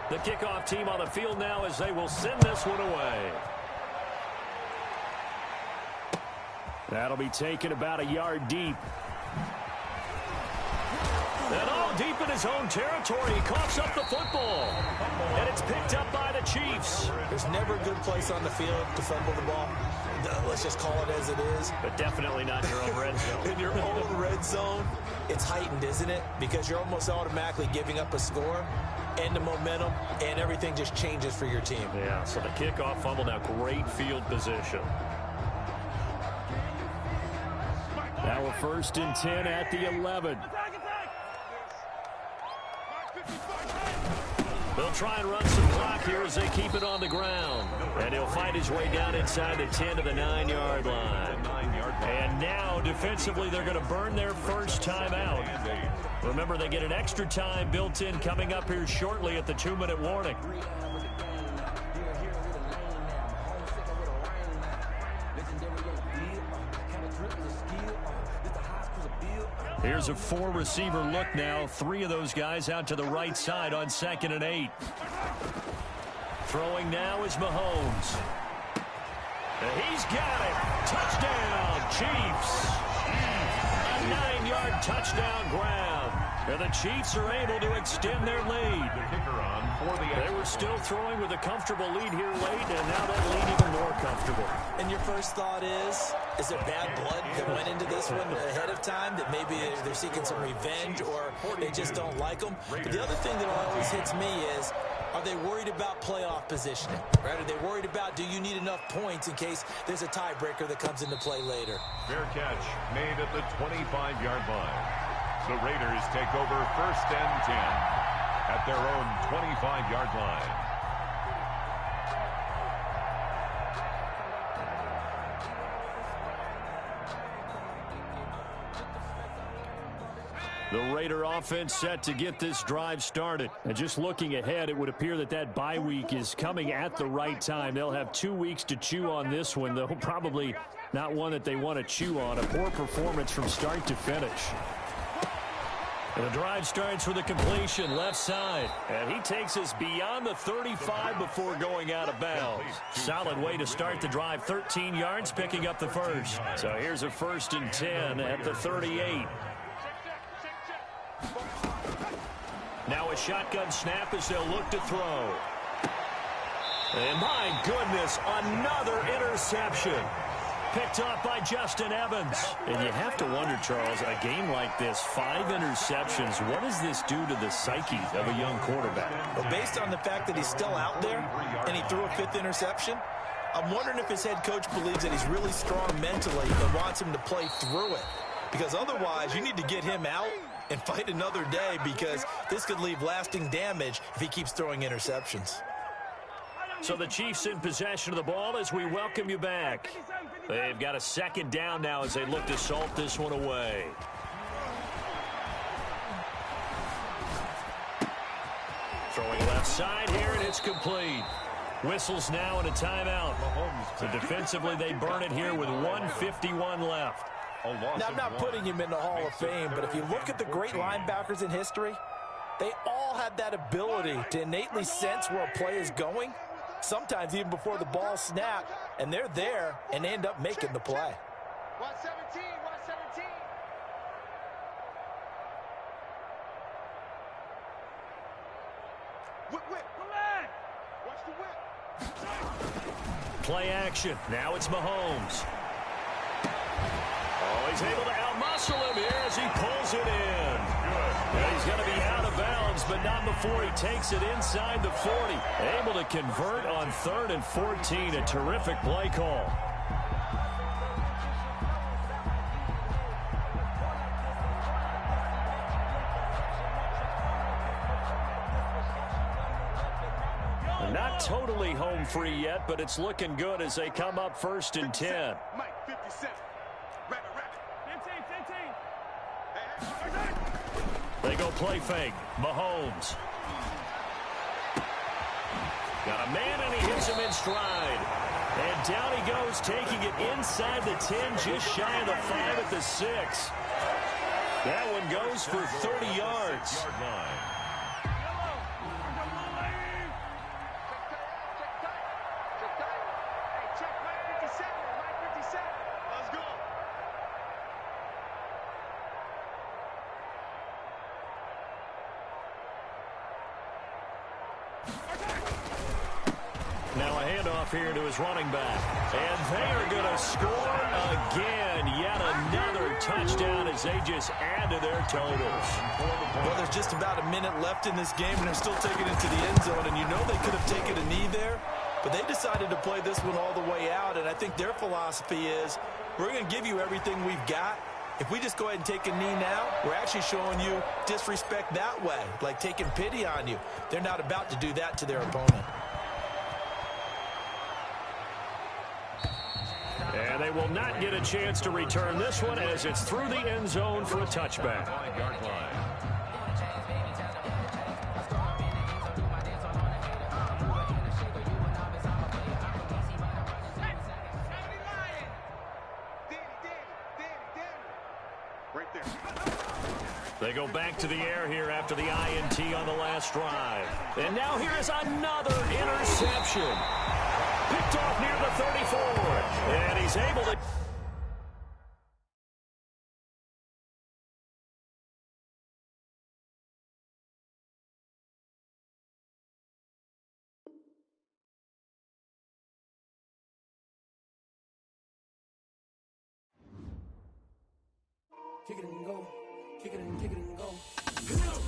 The kickoff team on the field now as they will send this one away. That'll be taken about a yard deep. And all deep in his own territory, he coughs up the football. And it's picked up by the Chiefs. There's never a good place on the field to fumble the ball. let's just call it as it is. But definitely not your own red zone. In your own red zone, it's heightened, isn't it? Because you're almost automatically giving up a score and the momentum, and everything just changes for your team. Yeah, so the kickoff fumble, now great field position. Now we're 1st and 10 at the 11. They'll try and run some clock here as they keep it on the ground. And he'll find his way down inside the 10 to the 9-yard line. And now, defensively, they're going to burn their first time out. Remember, they get an extra time built in coming up here shortly at the 2-minute warning. Here's a 4-receiver look now. 3 of those guys out to the right side on 2nd and 8. Throwing now is Mahomes. And he's got it. Touchdown, Chiefs. A 9-yard touchdown grab. And the Chiefs are able to extend their lead. They were still throwing with a comfortable lead here late, and now that lead even more comfortable. And your first thought is there bad blood that went into this one ahead of time, that maybe they're seeking some revenge or they just don't like them? But the other thing that always hits me is, are they worried about playoff positioning? Right? Are they worried about, do you need enough points in case there's a tiebreaker that comes into play later? Fair catch made at the 25-yard line. The Raiders take over 1st and 10 at their own 25-yard line. The Raider offense set to get this drive started. And just looking ahead, it would appear that that bye week is coming at the right time. They'll have 2 weeks to chew on this one, though probably not one that they want to chew on. A poor performance from start to finish. And the drive starts with a completion left side. And he takes us beyond the 35 before going out of bounds. Solid way to start the drive. 13 yards, picking up the first. So here's a 1st and 10 at the 38. Now a shotgun snap as they'll look to throw. And my goodness, another interception. Picked off by Justin Evans. And you have to wonder, Charles, a game like this, 5 interceptions, what does this do to the psyche of a young quarterback? Well, based on the fact that he's still out there and he threw a 5th interception, I'm wondering if his head coach believes that he's really strong mentally and wants him to play through it. Because otherwise, you need to get him out and fight another day, because this could leave lasting damage if he keeps throwing interceptions. So the Chiefs in possession of the ball as we welcome you back. They've got a 2nd down now as they look to salt this one away. Throwing left side here, and it's complete. Whistles now and a timeout. So defensively, they burn it here with 1:51 left. Now, I'm not putting him in the Hall of Fame, but if you look at the great linebackers in history, they all had that ability to innately sense where a play is going, sometimes even before the ball snapped, and they're there and end up making the play. 117, 117. Whip, whip. Watch the whip. Play action. Now it's Mahomes. Oh, he's able to outmuscle him here as he pulls it in. Well, he's going to be out of bounds, but not before he takes it inside the 40. Able to convert on 3rd and 14. A terrific play call. Not totally home free yet, but it's looking good as they come up 1st and 10. Mike, 57. They go play fake. Mahomes. Got a man, and he hits him in stride. And down he goes, taking it inside the 10, just shy of the 5 at the 6. That one goes for 30 yards. Now a handoff here to his running back. And they are going to score again. Yet another touchdown as they just add to their totals. Well, there's just about a minute left in this game, and they're still taking it to the end zone. And you know they could have taken a knee there, but they decided to play this one all the way out. And I think their philosophy is, we're going to give you everything we've got. If we just go ahead and take a knee now, we're actually showing you disrespect that way, like taking pity on you. They're not about to do that to their opponent. And they will not get a chance to return this one as it's through the end zone for a touchback. 5-yard line. Right there. They go back to the air here after the INT on the last drive. And now here is another interception. Picked off near the 34. And he's able to... Kick it and go. Kick it and go.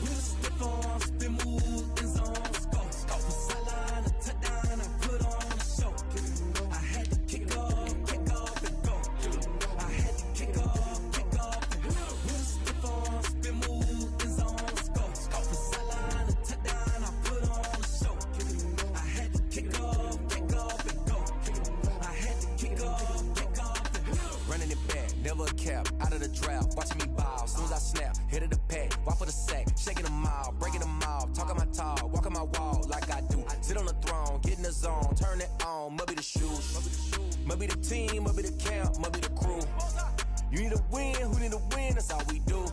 We'll step on, spin, move, in zone, go. Off the sideline, a touchdown, I put on a show. I had to kick off and go. I had to kick off and go. We'll step on, spin, move, in zone, go. Off the sideline, a touchdown, I put on a show. I had to kick off and go. I had to kick off and go. Running it back, never a cap, out of the drought, watching me ball, soon as I snap, hit of the pack, walk for the sack, shaking them all, breaking them all, talking my talk, walking my wall like I do, sit on the throne, get in the zone, turn it on, must be the shoes, must be the team, must be the camp, must be the crew, you need a win, who need a win, that's all we do,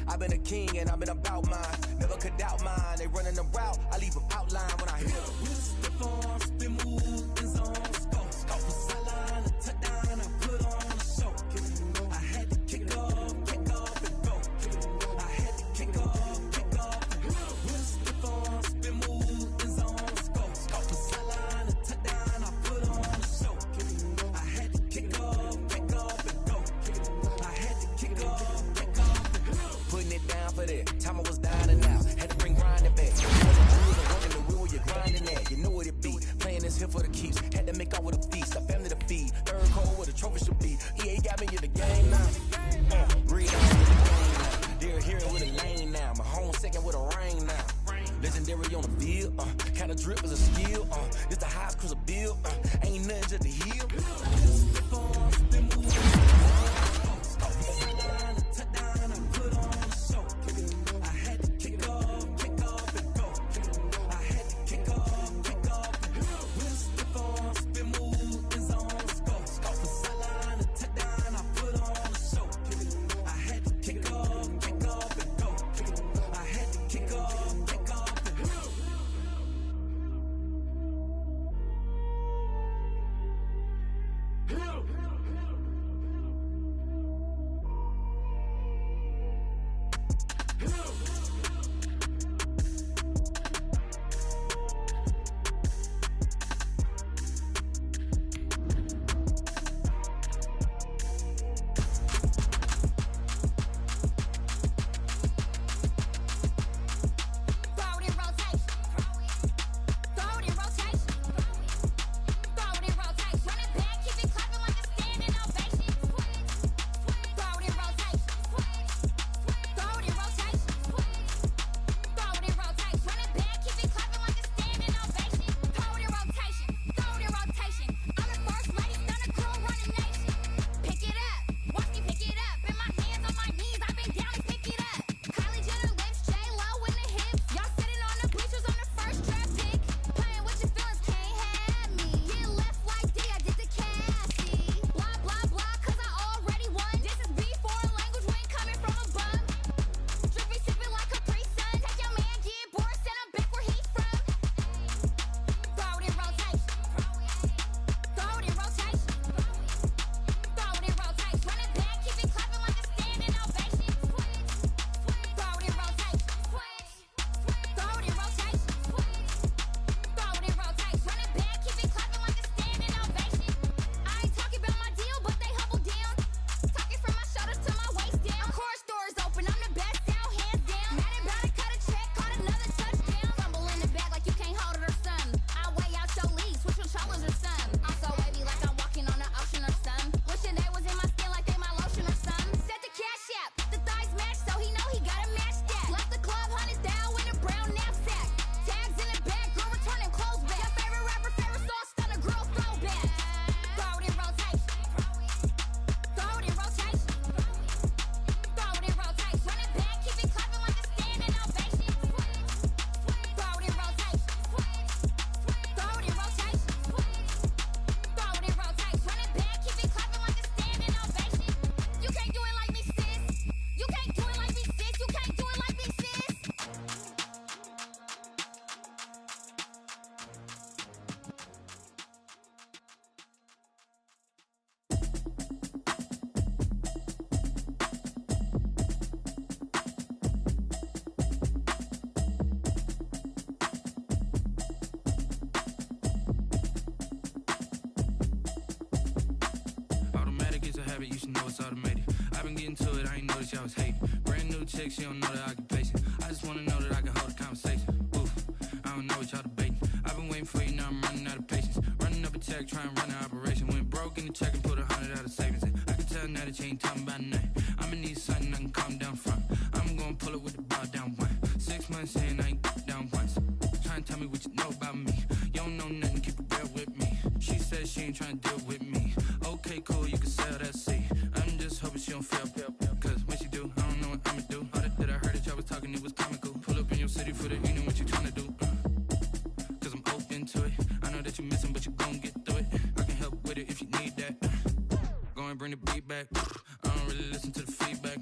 I've been a king and I've been about mine, never could doubt mine, they running the route, I leave them outline when I hit them. We'll step on, spin, move, in zone, go, for sideline, a touchdown, I put on a show. I had to kick off and go. I had to kick off and go. We'll step on, spin, move, in zone, go, for sideline, a touchdown, I put on a show. I had to kick off and go. I had to kick off and go. Putting it down for that, time I was down and out, had to bring grinding back. Working the wheel where you're grinding at, you know what it be. Playing this here for the keeps, had to make out with a feast, a family to feed. Third cold where the trophy should be. EA got me in the game now. Gridiron in the game now. They're here with a lane now. My home second with a rain now. Legendary on the field, kind of drip is a skill. This the highest cruiser bill, ain't nothing just the hill. it's automated. I've been getting to it, I ain't noticed y'all was hating. Brand new chick, she don't know the occupation. I just wanna know that I can hold a conversation. Oof, I don't know what y'all debating. I've been waiting for you, now I'm running out of patience. Running up a check, trying to run an operation. Went broke in the check and put 100 out of savings in. I can tell now that you ain't talking about nothing. I'ma need something I can calm down from. I'm gonna pull it with the bar down one. 6 months in, I ain't down once. Trying to tell me what you know about me. You don't know nothing, keep it real with me. She said she ain't trying to deal with me.